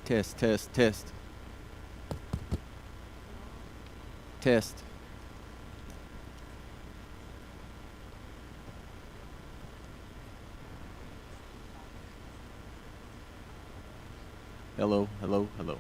Test, test, test. Test. Hello, hello, hello.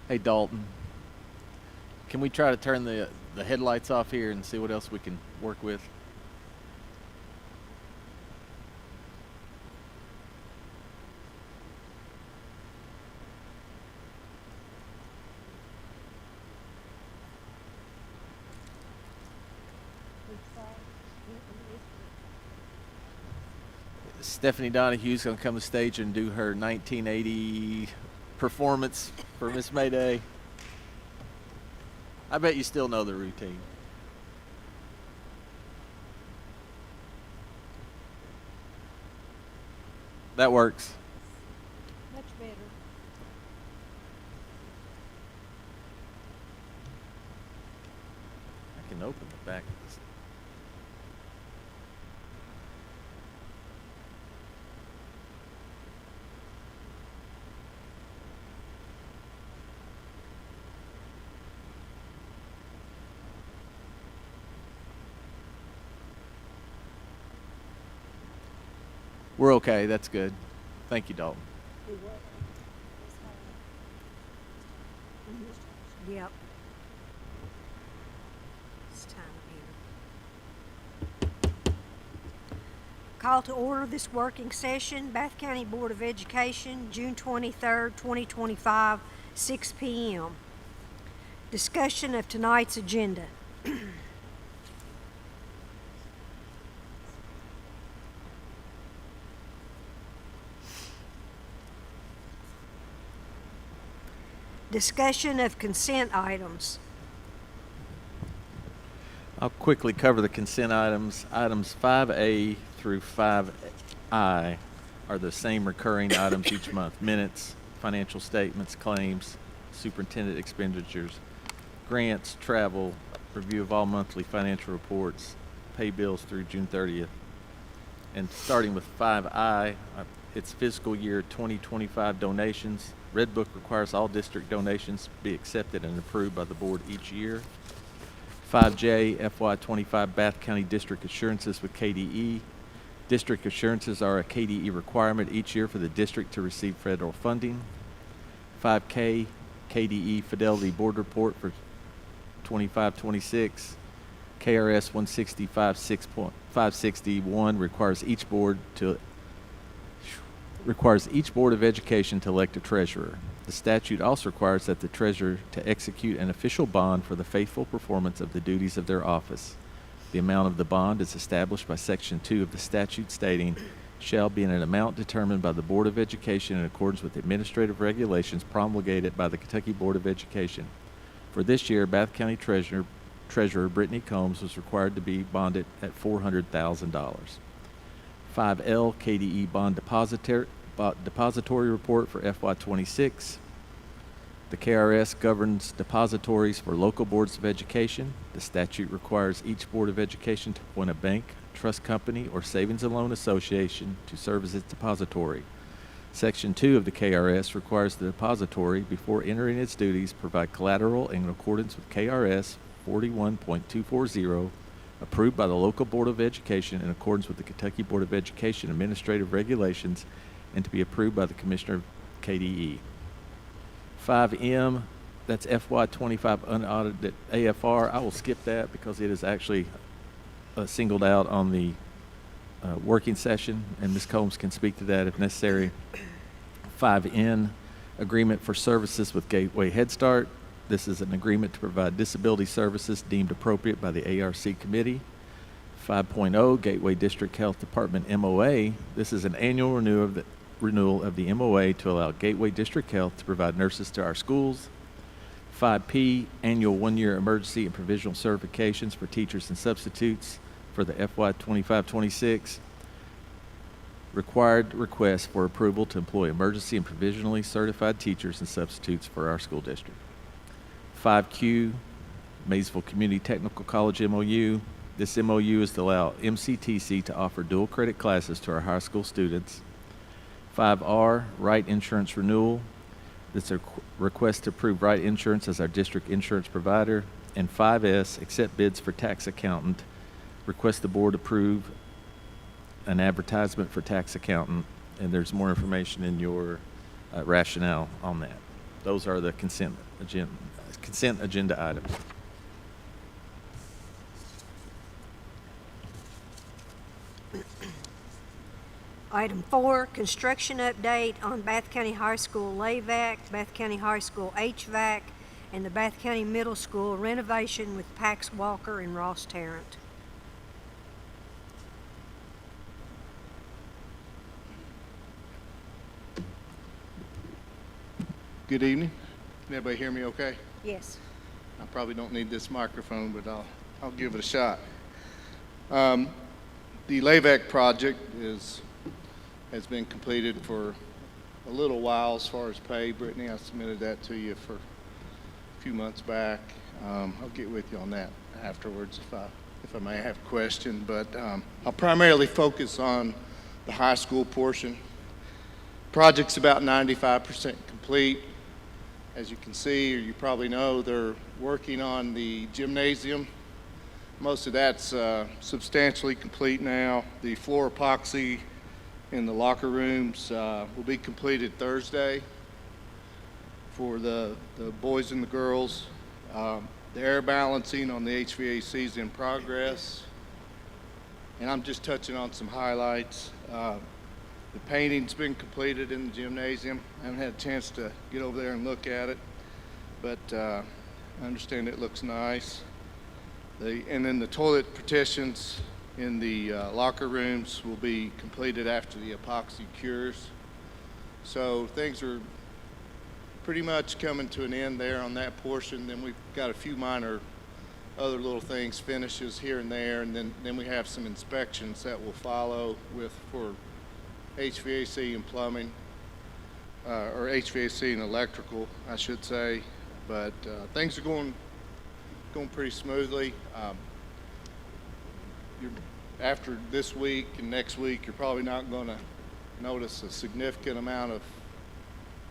Hey Dalton, can we try to turn the headlights off here and see what else we can work with? Stephanie Donahue's gonna come to stage and do her 1980 performance for Miss Mayday. I bet you still know the routine. That works. Much better. I can open the back of this. We're okay. That's good. Thank you, Dalton. Do what? Yep. It's time here. Call to order this working session, Bath County Board of Education, June 23rd, 2025, 6 p.m. Discussion of tonight's agenda. Discussion of consent items. I'll quickly cover the consent items. Items 5A through 5I are the same recurring items each month. Minutes, financial statements, claims, superintendent expenditures, grants, travel, review of all monthly financial reports, pay bills through June 30th. And starting with 5I, it's fiscal year 2025 donations. Red Book requires all district donations be accepted and approved by the board each year. 5J, FY25 Bath County District Assurances with KDE. District assurances are a KDE requirement each year for the district to receive federal funding. 5K, KDE Fidelity Board Report for 25-26. KRS 165.561 requires each board of education to elect a treasurer. The statute also requires that the treasurer to execute an official bond for the faithful performance of the duties of their office. The amount of the bond is established by Section 2 of the statute stating, shall be in an amount determined by the Board of Education in accordance with administrative regulations promulgated by the Kentucky Board of Education. For this year, Bath County Treasurer Brittany Combs was required to be bonded at $400,000. 5L KDE Bond Depository Report for FY26. The KRS governs depositories for local boards of education. The statute requires each board of education to appoint a bank, trust company, or savings and loan association to serve as its depository. Section 2 of the KRS requires the depository, before entering its duties, provide collateral in accordance with KRS 41.240, approved by the local Board of Education in accordance with the Kentucky Board of Education administrative regulations, and to be approved by the Commissioner of KDE. 5M, that's FY25 unaudited AFR. I will skip that because it is actually singled out on the working session, and Ms. Combs can speak to that if necessary. 5N, agreement for services with Gateway Head Start. This is an agreement to provide disability services deemed appropriate by the ARC committee. 5.0, Gateway District Health Department MOA. This is an annual renewal of the MOA to allow Gateway District Health to provide nurses to our schools. 5P, annual one-year emergency and provisional certifications for teachers and substitutes for the FY 25-26. Required request for approval to employ emergency and provisionally certified teachers and substitutes for our school district. 5Q, Maysville Community Technical College MOU. This MOU is to allow MCTC to offer dual credit classes to our high school students. 5R, Wright Insurance Renewal. This is a request to approve Wright Insurance as our district insurance provider. And 5S, accept bids for tax accountant. Request the board approve an advertisement for tax accountant, and there's more information in your rationale on that. Those are the consent agenda items. Item 4, construction update on Bath County High School LAVAC, Bath County High School HVAC, and the Bath County Middle School renovation with Pax Walker and Ross Tarrant. Good evening. Can everybody hear me okay? Yes. I probably don't need this microphone, but I'll give it a shot. The LAVAC project has been completed for a little while as far as pay. Brittany, I submitted that to you for a few months back. I'll get with you on that afterwards if I may have a question, but I'll primarily focus on the high school portion. Project's about 95% complete. As you can see, or you probably know, they're working on the gymnasium. Most of that's substantially complete now. The floor epoxy in the locker rooms will be completed Thursday for the boys and the girls. The air balancing on the HVAC is in progress. And I'm just touching on some highlights. The painting's been completed in the gymnasium. I haven't had a chance to get over there and look at it, but I understand it looks nice. And then the toilet partitions in the locker rooms will be completed after the epoxy cures. So things are pretty much coming to an end there on that portion. Then we've got a few minor other little things, finishes here and there, and then we have some inspections that will follow for HVAC and plumbing, or HVAC and electrical, I should say. But things are going pretty smoothly. After this week and next week, you're probably not going to notice a significant amount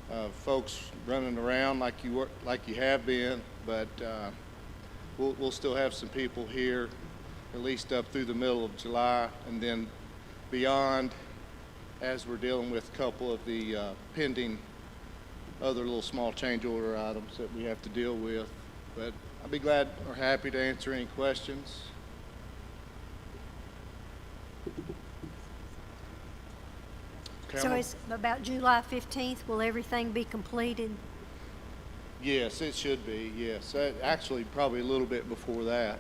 of folks running around like you have been, but we'll still have some people here at least up through the middle of July, and then beyond, as we're dealing with a couple of the pending other little small change order items that we have to deal with. But I'll be glad or happy to answer any questions. So Carol? it's about July 15th, will everything be completed? Yes, it should be, yes. Actually, probably a little bit before that.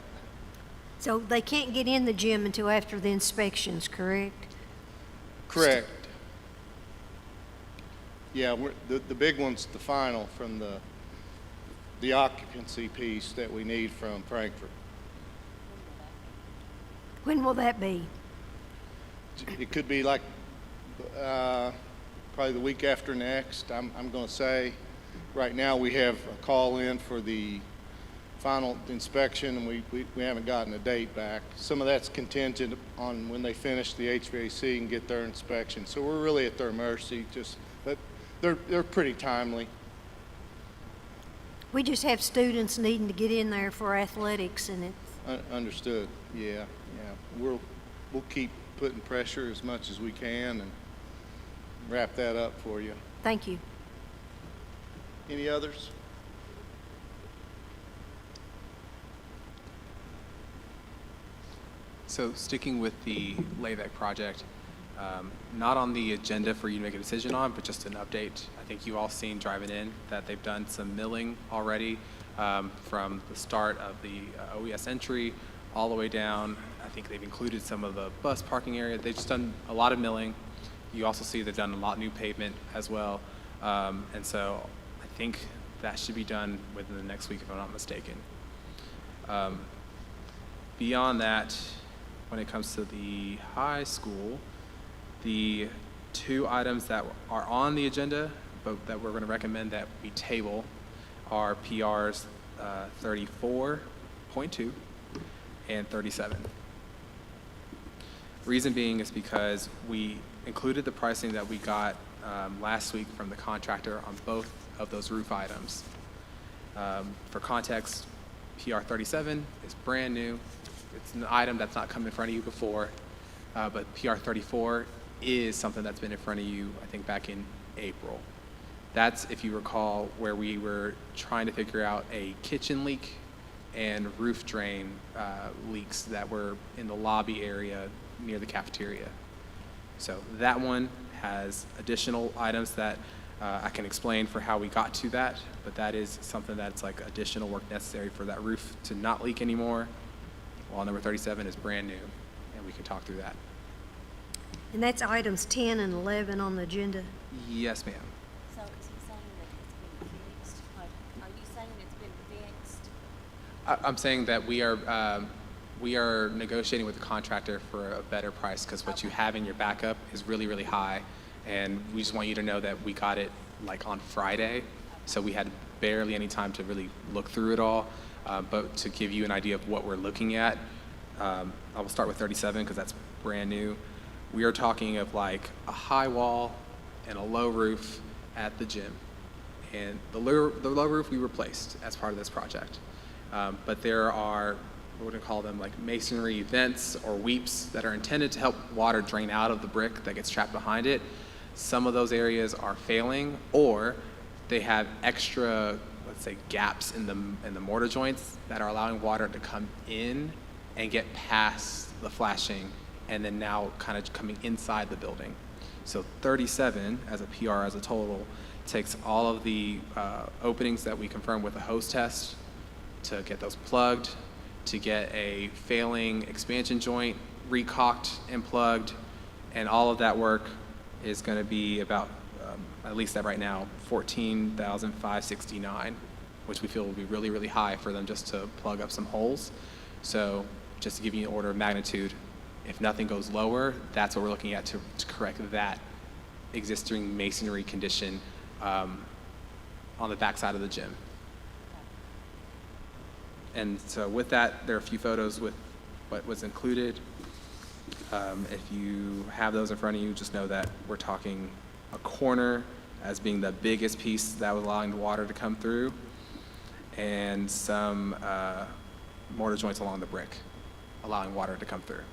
So they can't get in the gym until after the inspections, correct? Correct. Yeah, the big one's the final from the occupancy piece that we need from Frankfurt. When will that be? It could be like probably the week after next, I'm going to say. Right now we have a call in for the final inspection, and we haven't gotten a date back. Some of that's contingent on when they finish the HVAC and get their inspection. So we're really at their mercy, but they're pretty timely. We just have students needing to get in there for athletics, and it's Understood. Yeah. We'll keep putting pressure as much as we can and wrap that up for you. thank you. Any others? So sticking with the LAVAC project, Not on the agenda for you to make a decision on, but just an update. I think you all seen driving in that they've done some milling already from the start of the OES entry all the way down. I think they've included some of the bus parking area. They've just done a lot of milling. You also see they've done a lot of new pavement as well. And so I think that should be done within the next week, if I'm not mistaken. Beyond that, when it comes to the high school, the two items that are on the agenda, but that we're going to recommend that we table, are PRs 34.2 and 37. Reason being is because we included the pricing that we got last week from the contractor on both of those roof items. For context, PR 37 is brand new. It's an item that's not come in front of you before, but PR 34 is something that's been in front of you, I think, back in April. That's, if you recall, where we were trying to figure out a kitchen leak and roof drain leaks that were in the lobby area near the cafeteria. So that one has additional items that I can explain for how we got to that, but that is something that's like additional work necessary for that roof to not leak anymore, while number 37 is brand new, and we can talk through that. And that's items 10 and 11 on the agenda. Yes, ma'am. So is he saying that it's been fixed? Like, are you saying it's been fixed? I'm saying that we are negotiating with the contractor for a better price, because what you have in your backup is really, really high. And we just want you to know that we got it like on Friday, so we had barely any time to really look through it all. But to give you an idea of what we're looking at, I will start with 37 because that's brand new. We are talking of like a high wall and a low roof at the gym. And the low roof we replaced as part of this project. But there are, we're going to call them like masonry vents or weeps that are intended to help water drain out of the brick that gets trapped behind it. Some of those areas are failing, or they have extra, let's say, gaps in the mortar joints that are allowing water to come in and get past the flashing, and then now kind of coming inside the building. So 37 as a PR as a total takes all of the openings that we confirmed with a hose test to get those plugged, to get a failing expansion joint recocked and plugged, and all of that work is going to be about, at least at right now, $14,569, which we feel will be really, really high for them just to plug up some holes. So just to give you an order of magnitude, if nothing goes lower, that's what we're looking at to correct that existing masonry condition on the backside of the gym. And so with that, there are a few photos with what was included. If you have those in front of you, just know that we're talking a corner as being the biggest piece that was allowing the water to come through, and some mortar joints along the brick, allowing water to come through.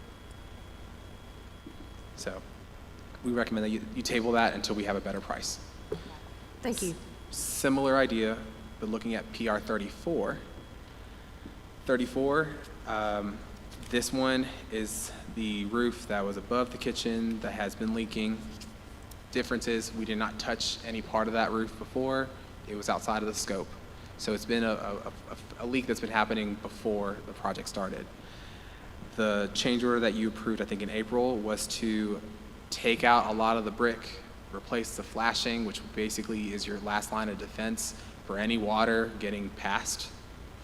So we recommend that you table that until we have a better price. Thank you. Similar idea, but looking at PR 34. 34, this one is the roof that was above the kitchen that has been leaking. Difference is we did not touch any part of that roof before. It was outside of the scope. So it's been a leak that's been happening before the project started. The change order that you approved, I think in April, was to take out a lot of the brick, replace the flashing, which basically is your last line of defense for any water getting passed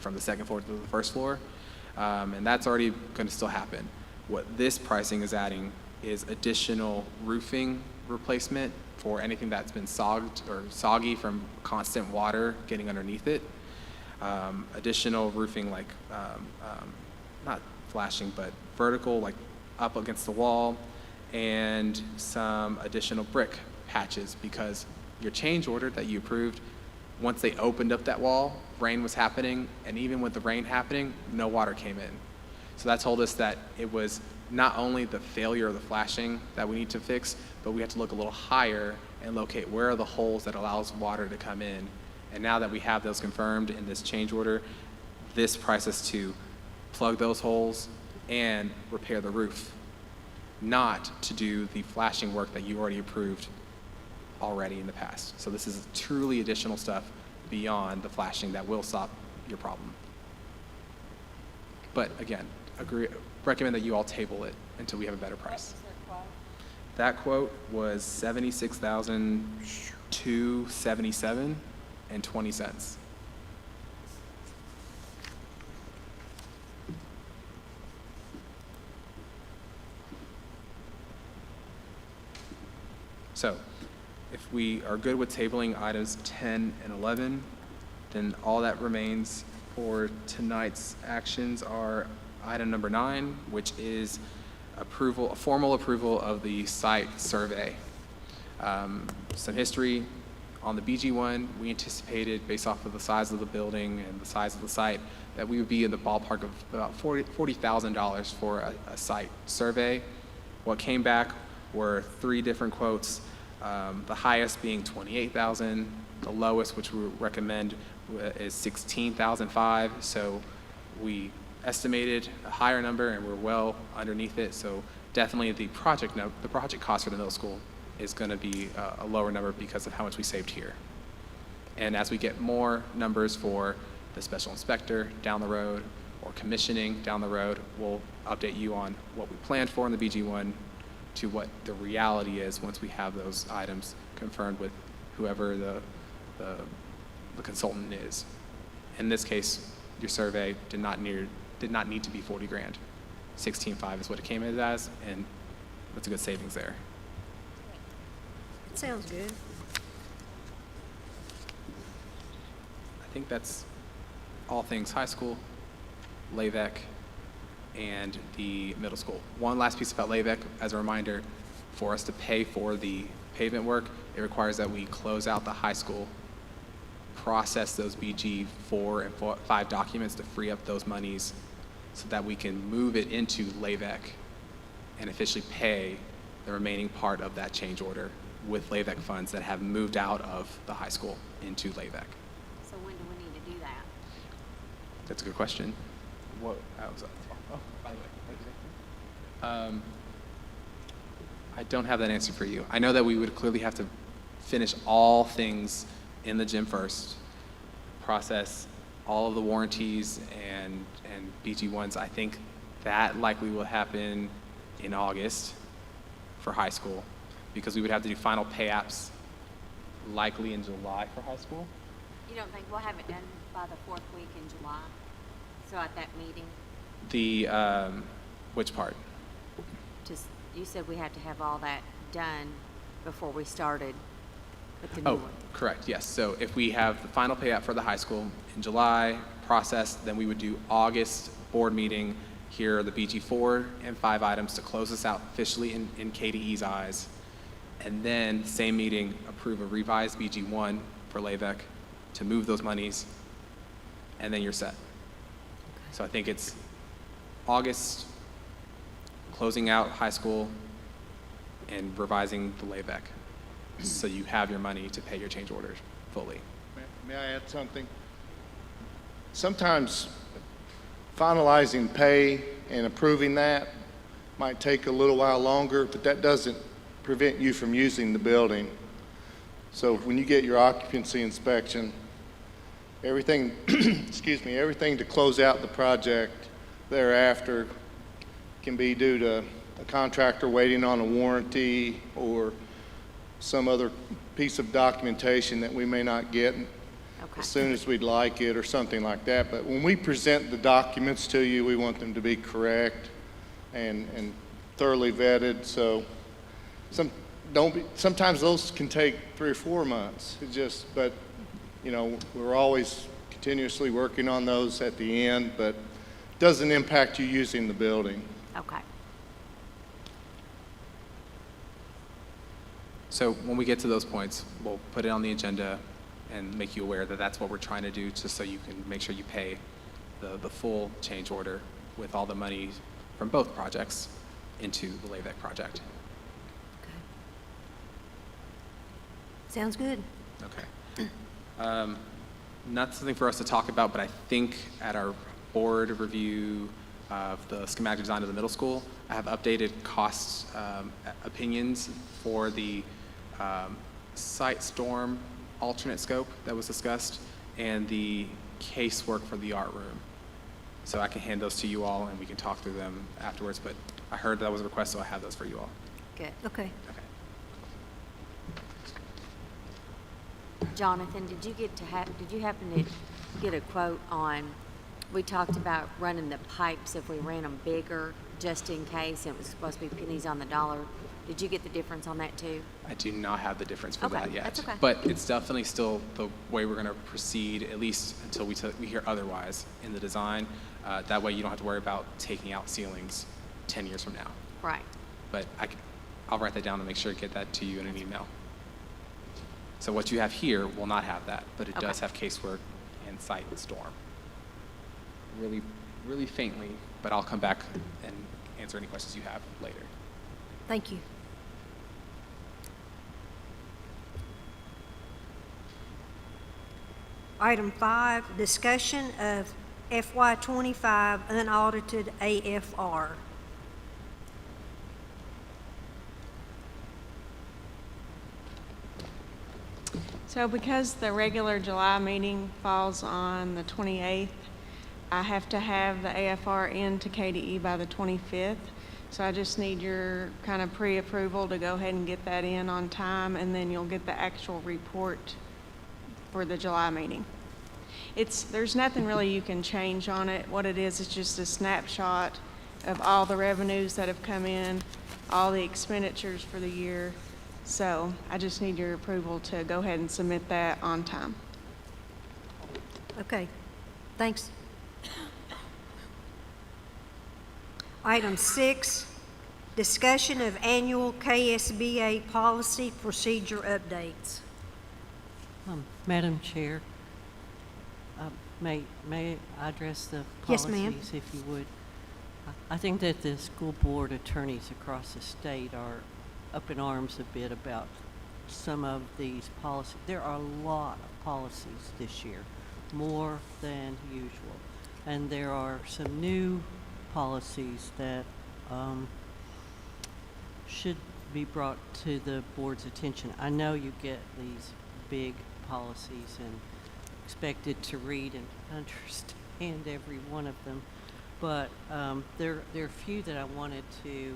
from the second floor to the first floor. And that's already going to still happen. What this pricing is adding is additional roofing replacement for anything that's been sogged or soggy from constant water getting underneath it. Additional roofing like, not flashing, but vertical, like up against the wall, and some additional brick patches, because your change order that you approved, once they opened up that wall, rain was happening, and even with the rain happening, no water came in. So that told us that it was not only the failure of the flashing that we need to fix, but we have to look a little higher and locate where are the holes that allows water to come in. And now that we have those confirmed in this change order, this price us to plug those holes and repair the roof. not to do the flashing work that you already approved already in the past. So this is truly additional stuff beyond the flashing that will solve your problem. But again, recommend that you all table it until we have a better What price. was their quote? That quote was $76,277.20. So, if we are good with tabling items 10 and 11, then all that remains for tonight's actions are item number 9, which is a formal approval of the site survey. Some history on the BG one, we anticipated based off of the size of the building and the size of the site that we would be in the ballpark of about $40,000 for a site survey. What came back were 3 different quotes, the highest being $28,000, the lowest, which we recommend, is $16,500. So we estimated a higher number and we're well underneath it. So definitely the project cost for the middle school is going to be a lower number because of how much we saved here. And as we get more numbers for the special inspector down the road or commissioning down the road, we'll update you on what we planned for in the BG1 to what the reality is once we have those items confirmed with whoever the consultant is. In this case, your survey did not need to be 40 grand. 16.5 is what it came in as, and that's a good savings there. It sounds good. I think that's all things high school, LAVEC, and the middle school. One last piece about LAVEC, as a reminder, for us to pay for the pavement work, it requires that we close out the high school, process those BG 4 and 5 documents to free up those monies so that we can move it into LAVEC and officially pay the remaining part of that change order with LAVEC funds that have moved out of the high school into LAVEC. So when do we need to do that? That's a good question. What? Oh, by the way, I don't have that answer for you. I know that we would clearly have to finish all things in the gym first, process all of the warranties and BG1s. I think that likely will happen in August for high school because we would have to do final pay apps likely in July for high school. You don't think we'll have it done by the 4th week in July? So at that meeting, The, which part? just, you said we had to have all that done before we started with the new Oh, one. correct, yes. So if we have the final payout for the high school in July processed, then we would do August board meeting. Here are the BG 4 and 5 items to close this out officially in KDE's eyes. And then, same meeting, approve a revised BG 1 for LAVEC to move those monies, and then you're set. So I think it's August, closing out high school, and revising the LAVEC. So you have your money to pay your change orders fully. May I add something? Sometimes finalizing pay and approving that might take a little while longer, but that doesn't prevent you from using the building. So when you get your occupancy inspection, everything, excuse me, everything to close out the project thereafter can be due to a contractor waiting on a warranty or some other piece of documentation that we may not get Okay. as soon as we'd like it or something like that. But when we present the documents to you, we want them to be correct and thoroughly vetted. So sometimes those can take 3 or 4 months. But you know, we're always continuously working on those at the end, but it doesn't impact you using the building. Okay. So when we get to those points, we'll put it on the agenda and make you aware that that's what we're trying to do, just so you can make sure you pay the full change order with all the money from both projects into the LAVEC project. Sounds good. Okay. Not something for us to talk about, but I think at our board review of the schematic design of the middle school, I have updated cost opinions for the site storm alternate scope that was discussed and the casework for the art room. So I can hand those to you all and we can talk through them afterwards, but I heard that was a request, so I have those for you all. Good. Okay. Okay. Jonathan, did you happen to get a quote on, we talked about running the pipes if we ran them bigger, just in case, and it was supposed to be pennies on the dollar. Did you get the difference on that too? I do not have the difference for Okay, that yet. that's okay. But it's definitely still the way we're going to proceed, at least until we hear otherwise in the design. That way you don't have to worry about taking out ceilings 10 years from now. Right. But I'll write that down and make sure to get that to you in an email. So what you have here will not have that, but it does Okay. have casework and site and storm. Really, really faintly, but I'll come back and answer any questions you have later. Thank you. Item 5, discussion of FY25 unaudited AFR. So because the regular July meeting falls on the 28th, I have to have the AFR in to KDE by the 25th. So I just need your kind of pre-approval to go ahead and get that in on time, and then you'll get the actual report for the July meeting. There's nothing really you can change on it. What it is just a snapshot of all the revenues that have come in, all the expenditures for the year. So I just need your approval to go ahead and submit that on time. Okay, thanks. Item 6, discussion of annual KSBA policy procedure updates. Madam Chair, may I address the Yes, policies, ma'am. if you would? I think that the school board attorneys across the state are up in arms a bit about some of these policies. There are a lot of policies this year, more than usual. And there are some new policies that should be brought to the board's attention. I know you get these big policies and expected to read and understand every one of them, but there are a few that I wanted to,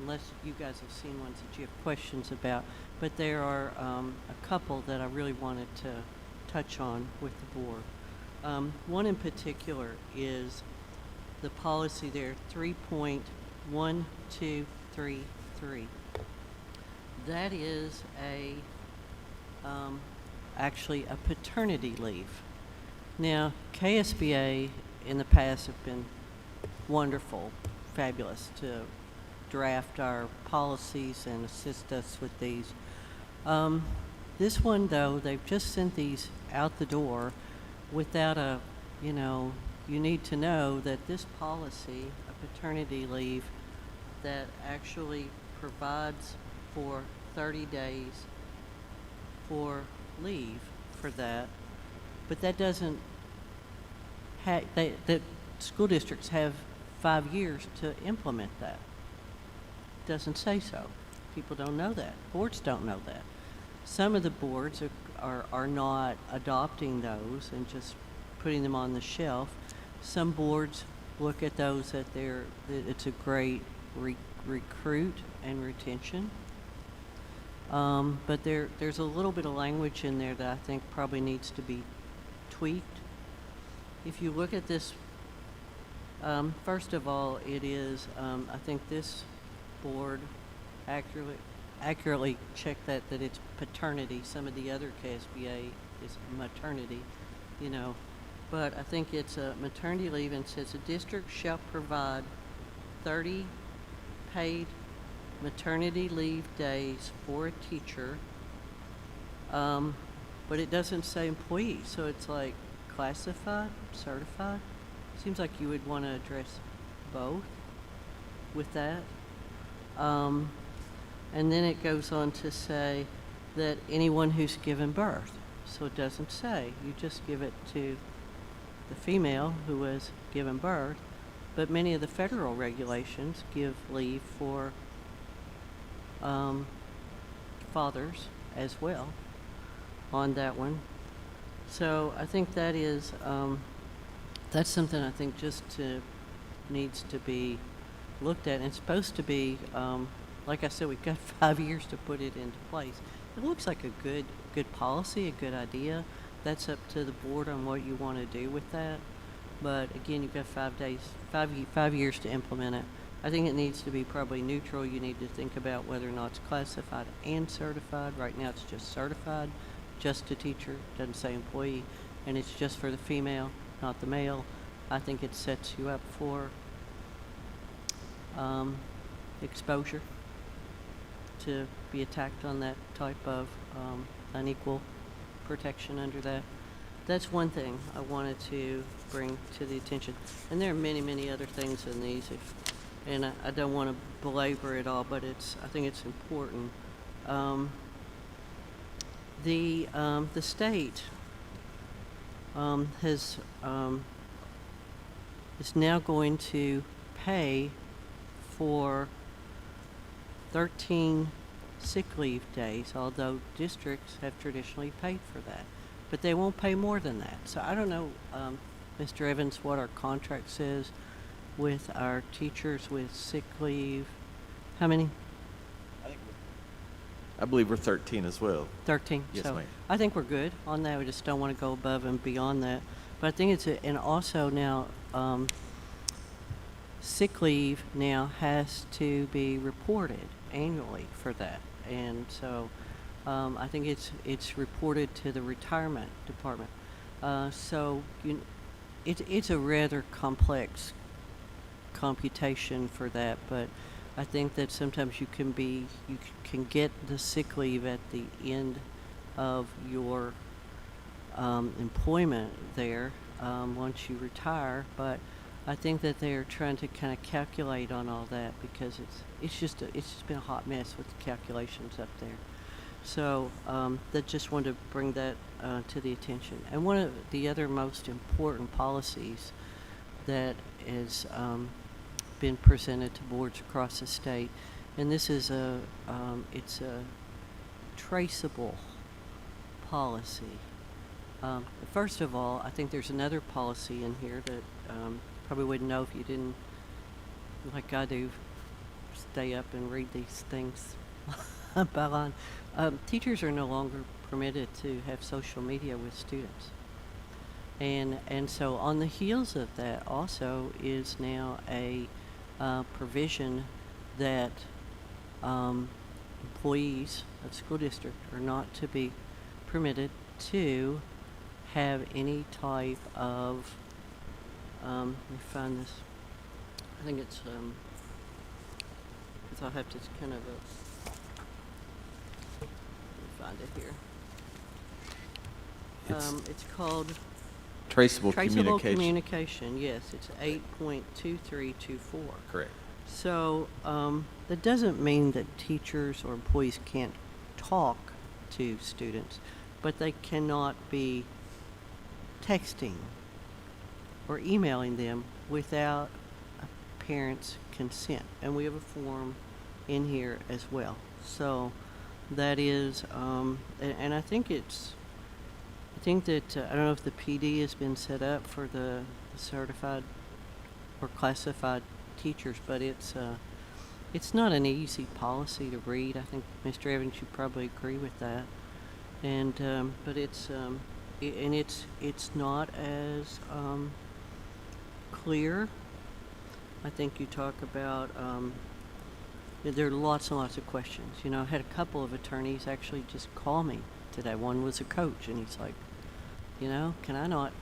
unless you guys have seen ones that you have questions about, but there are a couple that I really wanted to touch on with the board. One in particular is the policy there, 3.1233. That is actually a paternity leave. Now, KSBA in the past have been wonderful, fabulous to draft our policies and assist us with these. This one, though, they've just sent these out the door without a, you need to know that this policy, a paternity leave, that actually provides for 30 days for leave for that, but that doesn't that school districts have 5 years to implement that. Doesn't say so. People don't know that. Boards don't know that. Some of the boards are not adopting those and just putting them on the shelf. Some boards look at those that it's a great recruit and retention. But there's a little bit of language in there that I think probably needs to be tweaked. If you look at this, first of all, it is, I think this board accurately checked that it's paternity. Some of the other KSBA is maternity, but I think it's a maternity leave, and says a district shall provide 30 paid maternity leave days for a teacher, but it doesn't say employee, so it's like classified, certified. Seems like you would want to address both with that. And then it goes on to say that anyone who's given birth. So it doesn't say, you just give it to the female who has given birth. but many of the federal regulations give leave for fathers as well on that one. So I think that is, that's something I think needs to be looked at. And it's supposed to be, like I said, we've got 5 years to put it into place. It looks like a good policy, a good idea. That's up to the board on what you want to do with that. But again, you've got 5 years to implement it. I think it needs to be probably neutral. You need to think about whether or not it's classified and certified. Right now, it's just certified, just a teacher, doesn't say employee, and it's just for the female, not the male. I think it sets you up for exposure to be attacked on that type of unequal protection under that. That's one thing I wanted to bring to the attention. And there are many, many other things in these, and I don't want to belabor it all, but I think it's important. The state is now going to pay for 13 sick leave days, although districts have traditionally paid for that. But they won't pay more than that. So I don't know, Mr. Evans, what our contract says with our teachers with sick leave. How many? I believe we're 13 as well. 13. Yes, So ma'am. I think we're good on that. We just don't want to go above and beyond that. But I think and also now, sick leave now has to be reported annually for that. And so I think it's reported to the retirement department. So it's a rather complex computation for that, but I think that sometimes you can get the sick leave at the end of your employment there once you retire, but I think that they're trying to kind of calculate on all that because it's just been a hot mess with the calculations up there. So that just wanted to bring that to the attention. And one of the other most important policies that has been presented to boards across the state, and this is it's a traceable policy. First of all, I think there's another policy in here that probably wouldn't know if you didn't, like I do, stay up and read these things. Teachers are no longer permitted to have social media with students. And so on the heels of that also is now a provision that employees of the school district are not to be permitted to have any type of, let me find this, I think it's, because I'll have to kind of, let me find it here. It's called Traceable Traceable communication. Communication, yes, it's 8.2324. Correct. So that doesn't mean that teachers or employees can't talk to students, but they cannot be texting or emailing them without a parent's consent. And we have a form in here as well. So that is, and I think that I don't know if the PD has been set up for the certified or classified teachers, but it's not an easy policy to read. I think Mr. Evans, you probably agree with that. And but it's not as clear. I think you talk about there are lots and lots of questions. You know, I had a couple of attorneys actually just call me today. One was a coach, and he's like, can I not,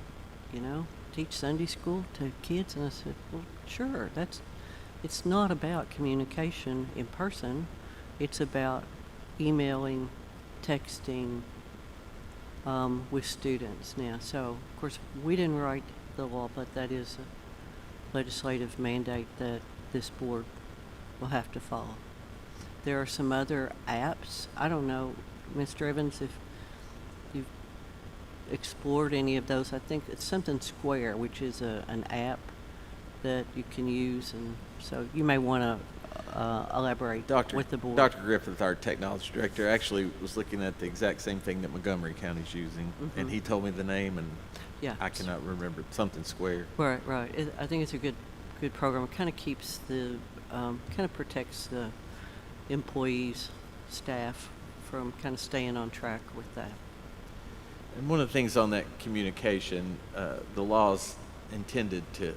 teach Sunday school to kids? And I said, well, sure. It's not about communication in person. It's about emailing, texting with students now. So, of course, we didn't write the law, but that is a legislative mandate that this board will have to follow. There are some other apps. I don't know, Mr. Evans, if you've explored any of those. I think it's something Square, which is an app that you can use, and so you may want to elaborate with the board. Dr. Griffith, our technology director, actually was looking at the exact same thing that Montgomery County's using, and he told me the name, and Yeah. I cannot remember, something Square. Right, right. I think it's a good program. It kind of keeps the, kind of protects the employees, staff from kind of staying on track with that. And one of the things on that communication, the law's intended to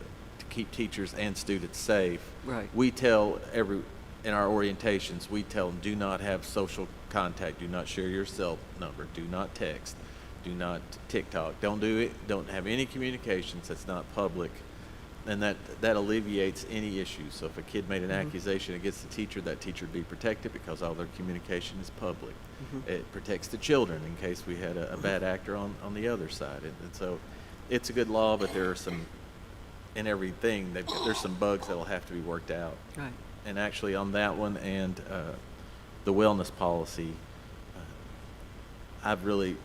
keep teachers and students safe. Right. We tell in our orientations, we tell them, do not have social contact, do not share your cell number, do not text, do not TikTok, don't do it, don't have any communications that's not public. And that alleviates any issues. So if a kid made an accusation against the teacher, that teacher would be protected because all their communication is public. It protects the children in case we had a bad actor on the other side. And so it's a good law, but there are some, in everything, there's some bugs that'll have to be worked out. Right. And actually on that one and the wellness policy, I really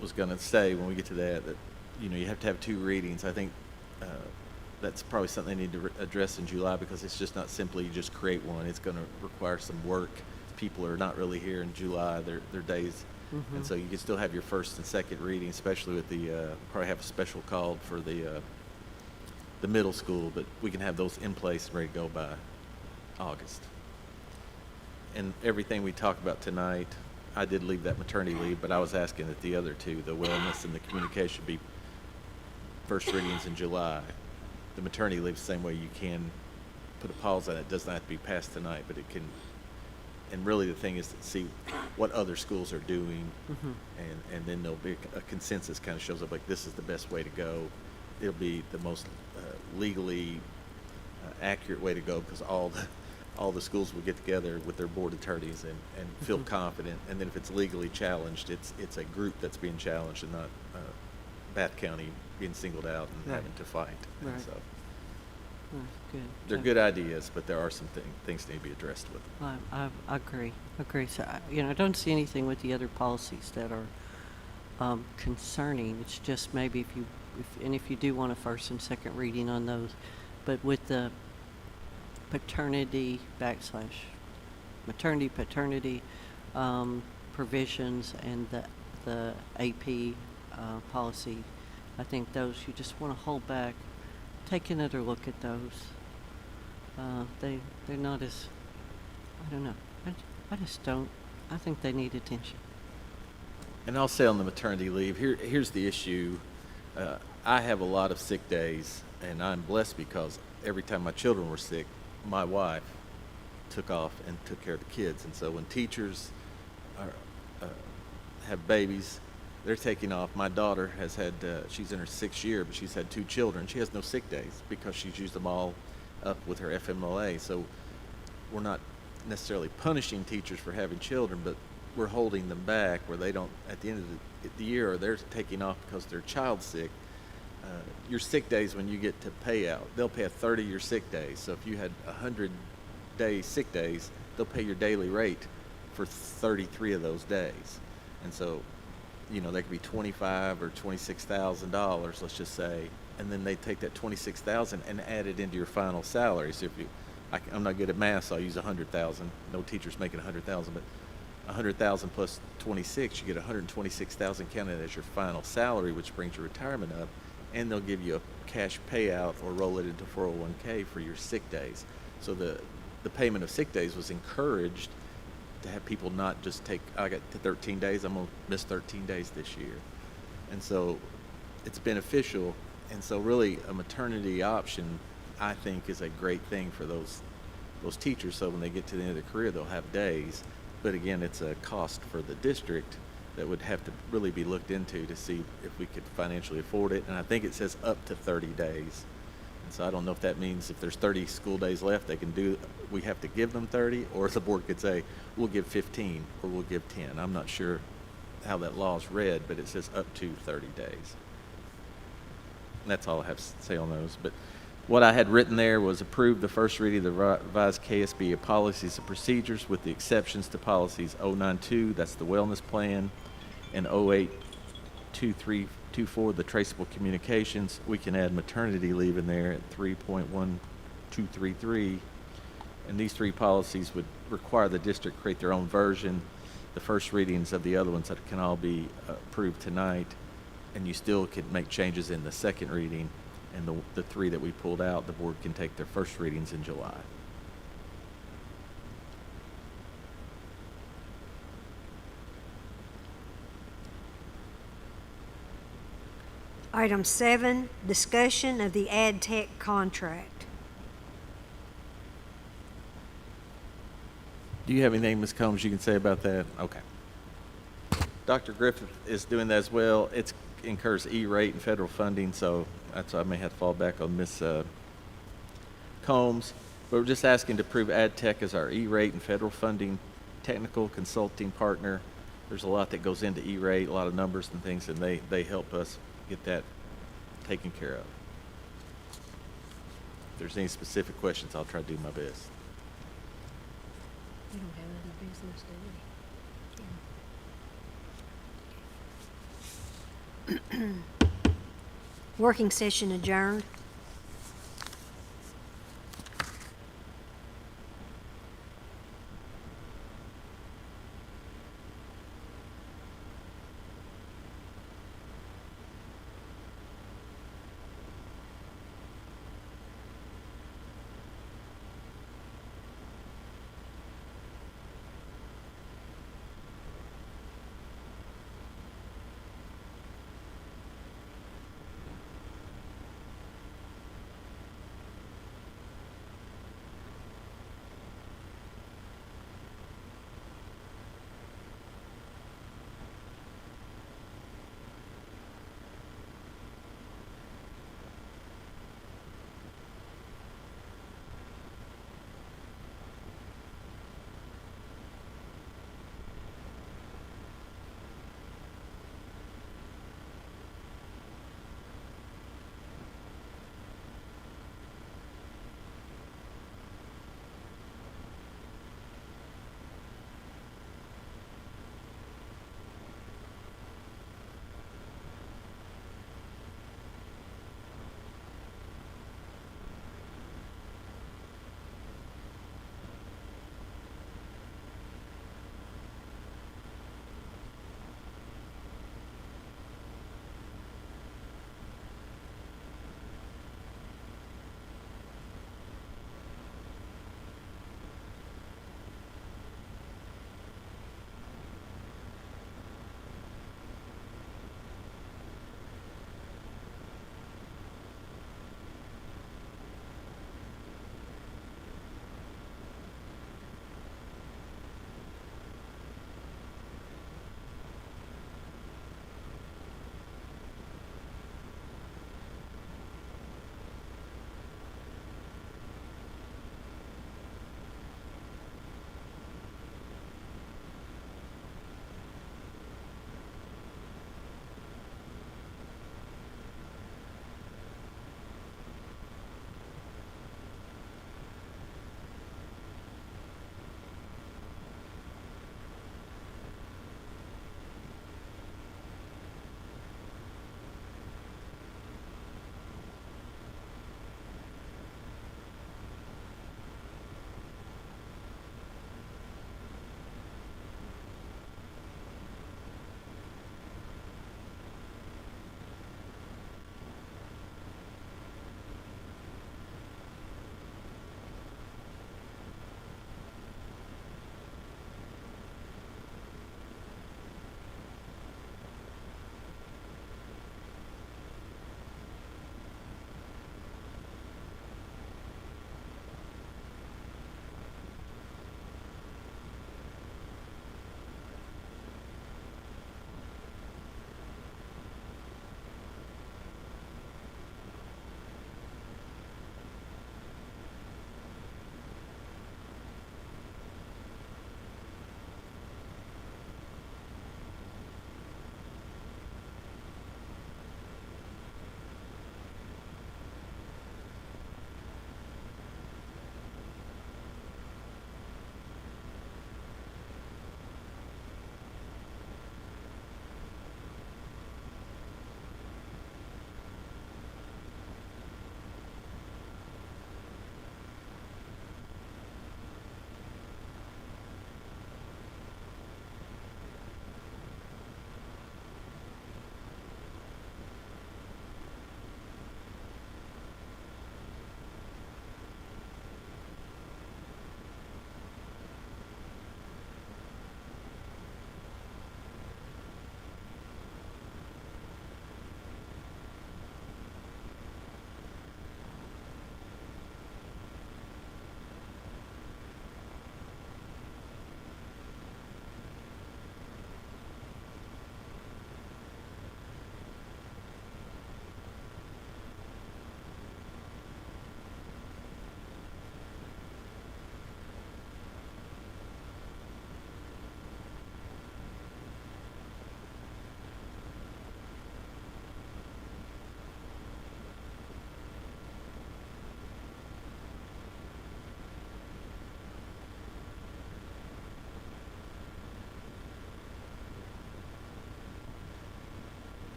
was going to say when we get to that you have to have 2 readings. I think that's probably something they need to address in July because it's just not simply you just create one. It's going to require some work. People are not really here in July, their days. And so you can still have your first and second reading, especially with the, probably have a special called for the middle school, but we can have those in place and ready to go by August. And everything we talked about tonight, I did leave that maternity leave, but I was asking that the other 2, the wellness and the communication, be first readings in July. The maternity leave the same way you can put a pause on it. It does not have to be passed tonight, but it can. And really the thing is to see what other schools are doing, and then there'll be a consensus kind of shows up like this is the best way to go. It'll be the most legally accurate way to go because all the schools will get together with their board attorneys and feel confident. And then if it's legally challenged, it's a group that's being challenged and not Bath County being singled out and Right. having to fight. And Right. so Oh, good. they're Yeah. good ideas, but there are some things that need to be addressed with them. I agree. So, I don't see anything with the other policies that are concerning. It's just maybe if you do want a first and second reading on those, but with the paternity provisions and the AP policy, I think those you just want to hold back. Take another look at those. They're not as, I don't know. I just don't. I think they need attention. And I'll say on the maternity leave, here's the issue. I have a lot of sick days, and I'm blessed because every time my children were sick, my wife took off and took care of the kids. And so when teachers have babies, they're taking off. My daughter has had, she's in her 6th year, but she's had 2 children. She has no sick days because she's used them all up with her FMLA. So we're not necessarily punishing teachers for having children, but we're holding them back where they don't, at the end of the year, or they're taking off because their child's sick. Your sick days, when you get to payout, they'll pay a third of your sick days. So if you had 100 days, sick days, they'll pay your daily rate for 33 of those days. And so, they could be $25,000 or $26,000, let's just say, and then they take that $26,000 and add it into your final salary. So I'm not good at math, so I'll use 100,000. No teacher's making 100,000, but 100,000 plus 26, you get 126,000 counted as your final salary, which brings your retirement up, and they'll give you a cash payout or roll it into 401k for your sick days. So the payment of sick days was encouraged to have people not just take, I got to 13 days, I'm going to miss 13 days this year. And so it's beneficial. And so really a maternity option, I think, is a great thing for those teachers. So when they get to the end of their career, they'll have days. But again, it's a cost for the district that would have to really be looked into to see if we could financially afford it. And I think it says up to 30 days. And so I don't know if that means if there's 30 school days left, we have to give them 30, or the board could say, we'll give 15 or we'll give 10. I'm not sure how that law is read, but it says up to 30 days. And that's all I have to say on those. But what I had written there was approve the first reading of the revised KSBA policies and procedures with the exceptions to policies 092, that's the wellness plan, and 0823 2.4, the traceable communications, we can add maternity leave in there at 3.1233. And these three policies would require the district create their own version. The first readings of the other ones that can all be approved tonight, and you still can make changes in the second reading. And the three that we pulled out, the board can take their first readings in July. Item 7, discussion of the ad tech contract. Do you have anything, Ms. Combs, you can say about that? Okay. Dr. Griffith is doing that as well. It incurs E-rate and federal funding, so that's why I may have to fall back on Ms. Combs. But we're just asking to approve ad tech as our E-rate and federal funding technical consulting partner. There's a lot that goes into E-rate, a lot of numbers and things, and they help us get that taken care of. If there's any specific questions, I'll try to do my best. We don't have other business, do we? Working session adjourned.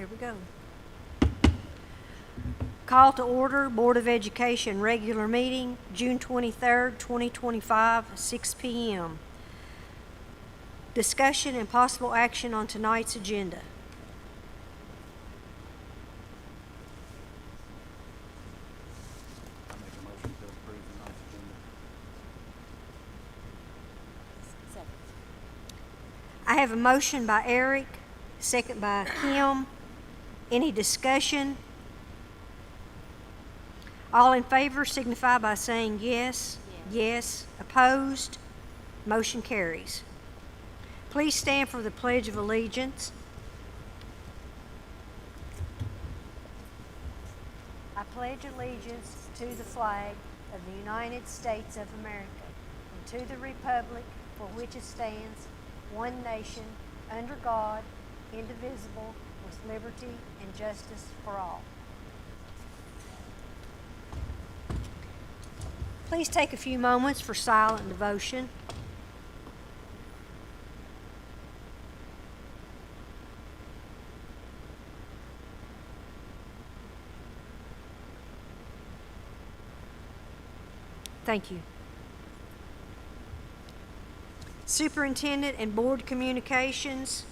Here we go. Call to order, Board of Education regular meeting, June 23rd, 2025, 6 p.m. Discussion and possible action on tonight's agenda. I make a motion to approve tonight's agenda. Second. I have a motion by Eric, second by Kim. Any discussion? All in favor signify by saying yes. Yes. Opposed? Motion carries. Please stand for the Pledge of Allegiance. I pledge allegiance to the flag of the United States of America and to the republic for which it stands, one nation, under God, indivisible, with liberty and justice for all. Please take a few moments for silent devotion. Thank you. Superintendent and Board Communications.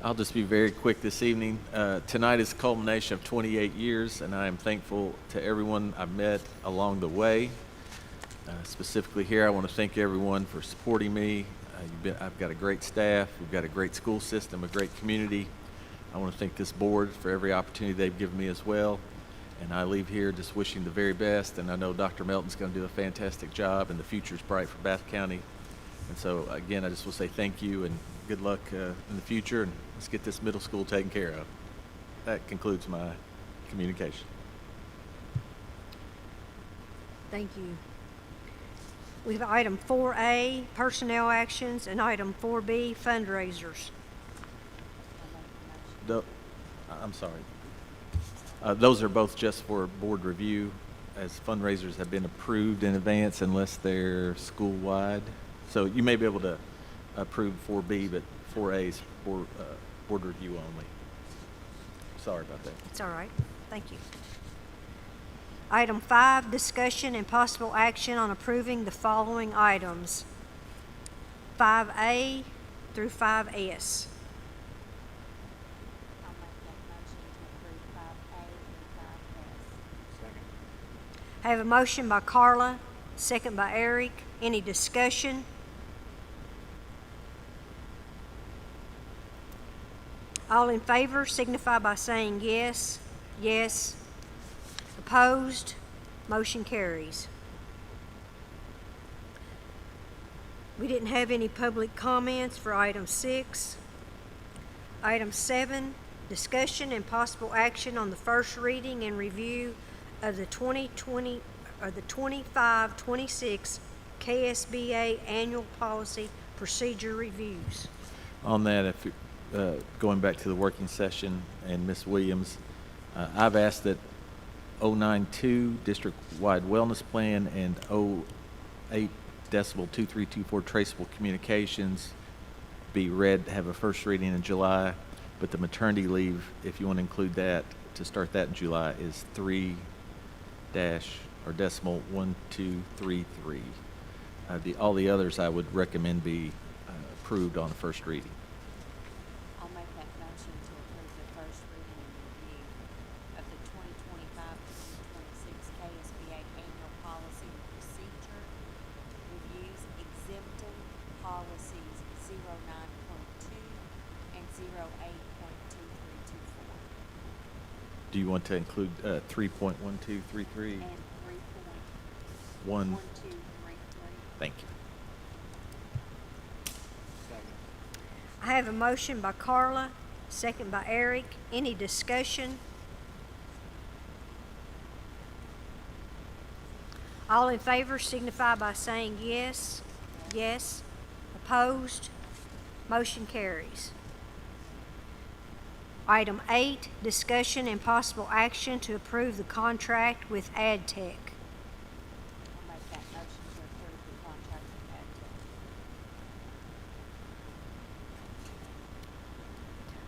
I'll just be very quick this evening. Tonight is the culmination of 28 years, and I am thankful to everyone I've met along the way. Specifically here, I want to thank everyone for supporting me. I've got a great staff. We've got a great school system, a great community. I want to thank this board for every opportunity they've given me as well. And I leave here just wishing the very best, and I know Dr. Melton's going to do a fantastic job, and the future's bright for Bath County. And so, again, I just will say thank you and good luck in the future, and let's get this middle school taken care of. That concludes my communication. Thank you. We have item 4A, personnel actions, and item 4B, fundraisers. I'm sorry. Those are both just for board review, as fundraisers have been approved in advance unless they're school-wide. So you may be able to approve 4B, but 4A is for board review only. Sorry about that. It's all right. Thank you. Item 5, discussion and possible action on approving the following items. 5A through 5S. I'll make that motion to approve 5A and 5S. Second. I have a motion by Carla, second by Eric. Any discussion? All in favor signify by saying yes. Yes. Opposed? Motion carries. We didn't have any public comments for item 6. Item 7, discussion and possible action on the first reading and review of the 2020 or the 25-26 KSBA annual policy procedure reviews. On that, if going back to the working session and Ms. Williams, I've asked that 092 district-wide wellness plan and 08 decibel 2324 traceable communications be read, have a first reading in July, but the maternity leave, if you want to include that, to start that in July, is 3 dash or decimal 1233. All the others I would recommend be approved on the first reading. I'll make that motion to approve the first reading and review of the 2025-2026 KSBA annual policy and procedure reviews exempting policies 09.2 and 08.2324 Do you want to include 3.1233? and 1. 3.1233. Thank you. Second. I have a motion by Carla, second by Eric. Any discussion? All in favor signify by saying yes. Yes. Opposed? Motion carries. Item 8, discussion and possible action to approve the contract with AdTech. I'll make that motion to approve the contract with AdTech.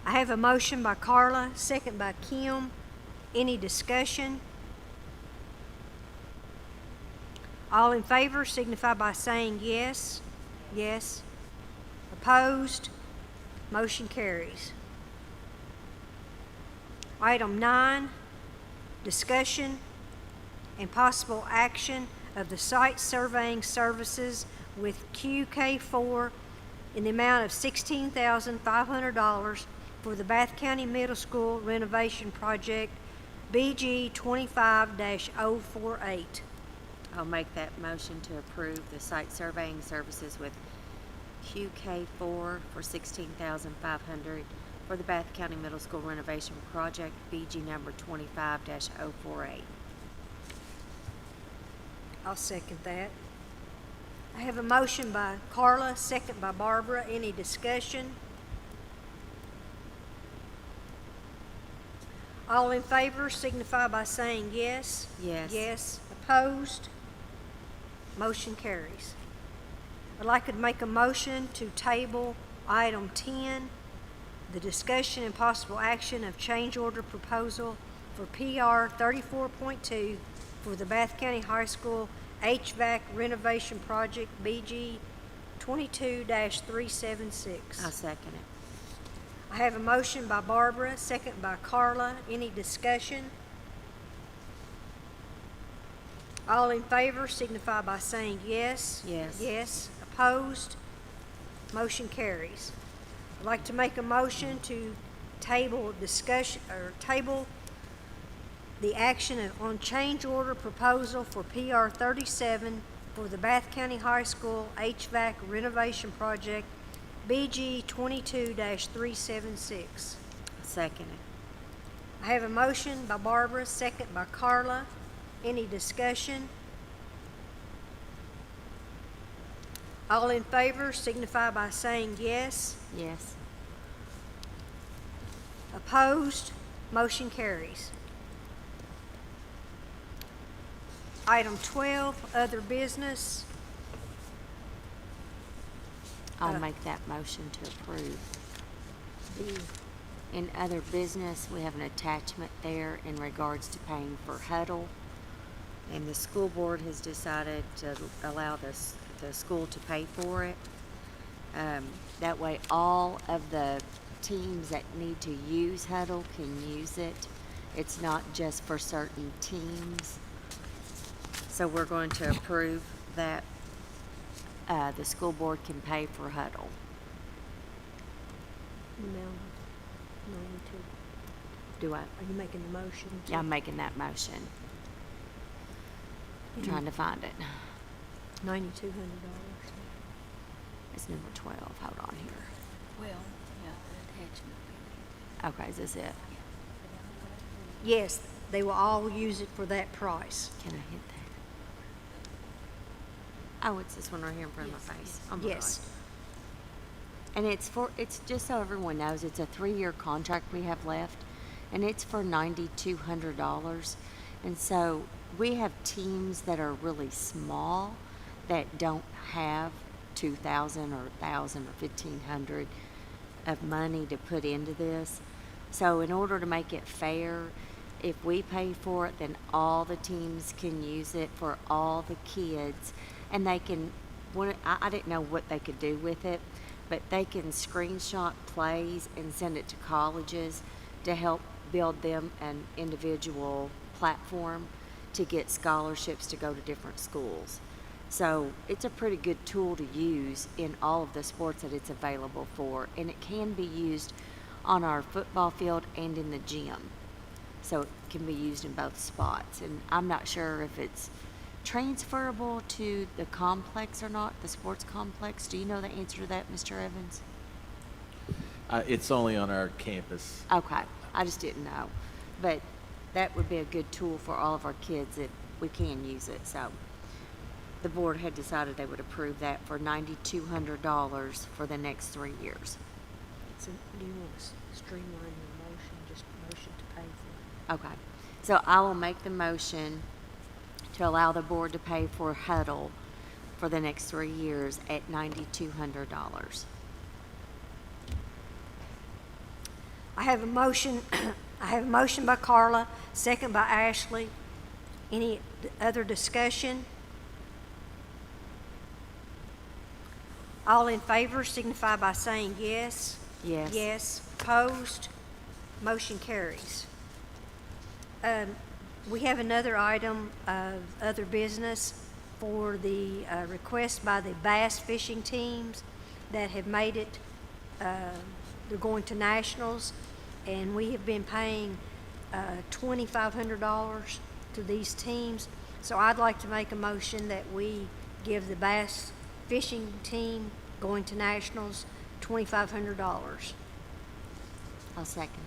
I have a motion by Carla, second by Kim. Any discussion? All in favor signify by saying yes. Yes. Opposed? Motion carries. Item 9, discussion and possible action of the site surveying services with QK4 in the amount of $16,500 for the Bath County Middle School renovation project BG 25-048. I'll make that motion to approve the site surveying services with QK4 for $16,500 for the Bath County Middle School renovation project BG number 25-048. I'll second that. I have a motion by Carla, second by Barbara. Any discussion? All in favor signify by saying yes. Yes. Yes. Opposed? Motion carries. I'd like to make a motion to table item 10, the discussion and possible action of change order proposal for PR 34.2 for the Bath County High School HVAC renovation project BG 22-376. I'll second it. I have a motion by Barbara, second by Carla. Any discussion? All in favor signify by saying yes. Yes. Yes. Opposed? Motion carries. I'd like to make a motion to table discussion, or table the action on change order proposal for PR 37 for the Bath County High School HVAC renovation project BG 22-376. Second it. I have a motion by Barbara, second by Carla. Any discussion? All in favor signify by saying yes. Yes. Opposed? Motion carries. Item 12, other business. I'll make that motion to approve. The In other business, we have an attachment there in regards to paying for Huddle. And the school board has decided to allow the school to pay for it. That way, all of the teams that need to use Huddle can use it. It's not just for certain teams. So we're going to approve that the school board can pay for Huddle. amount of 92. Do I? Are you making the motion? Yeah, I'm making that motion. I'm trying to find it. $9,200. It's number 12. Hold on here. Well, yeah, the attachment. Okay, is this it? Yes, they will all use it for that price. Can I hit that? Oh, it's this one right here in front of my face. Oh my Yes. God. And it's just so everyone knows, it's a 3-year contract we have left, and it's for $9,200. And so we have teams that are really small that don't have $2,000 or $1,000 or $1,500 of money to put into this. So in order to make it fair, if we pay for it, then all the teams can use it for all the kids, and they can. I didn't know what they could do with it, but they can screenshot plays and send it to colleges to help build them an individual platform to get scholarships to go to different schools. So it's a pretty good tool to use in all of the sports that it's available for, and it can be used on our football field and in the gym. So it can be used in both spots, and I'm not sure if it's transferable to the complex or not, the sports complex. Do you know the answer to that, Mr. Evans? It's only on our campus. Okay, I just didn't know. But that would be a good tool for all of our kids if we can use it. So the board had decided they would approve that for $9,200 for the next 3 years. So do you want to streamline your motion, just motion to pay for it? Okay, so I will make the motion to allow the board to pay for Huddle for the next 3 years at $9,200. I have a motion, I have a motion by Carla, second by Ashley. Any other discussion? All in favor signify by saying yes. Yes. Yes. Opposed? Motion carries. We have another item of other business for the request by the bass fishing teams that have made it, they're going to nationals, and we have been paying $2,500 to these teams. So I'd like to make a motion that we give the bass fishing team going to nationals $2,500. I'll second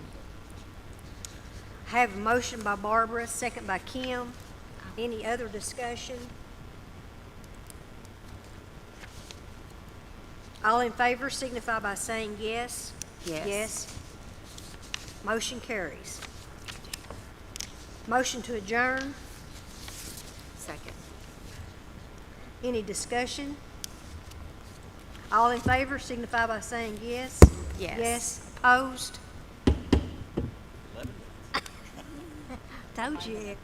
I have a motion by Barbara, second by Kim. Any other discussion? All in favor signify by saying yes. Yes. Yes. Motion carries. Motion to adjourn. it. Second. Any discussion? All in favor signify by saying yes. Yes. Yes. Opposed? Told you.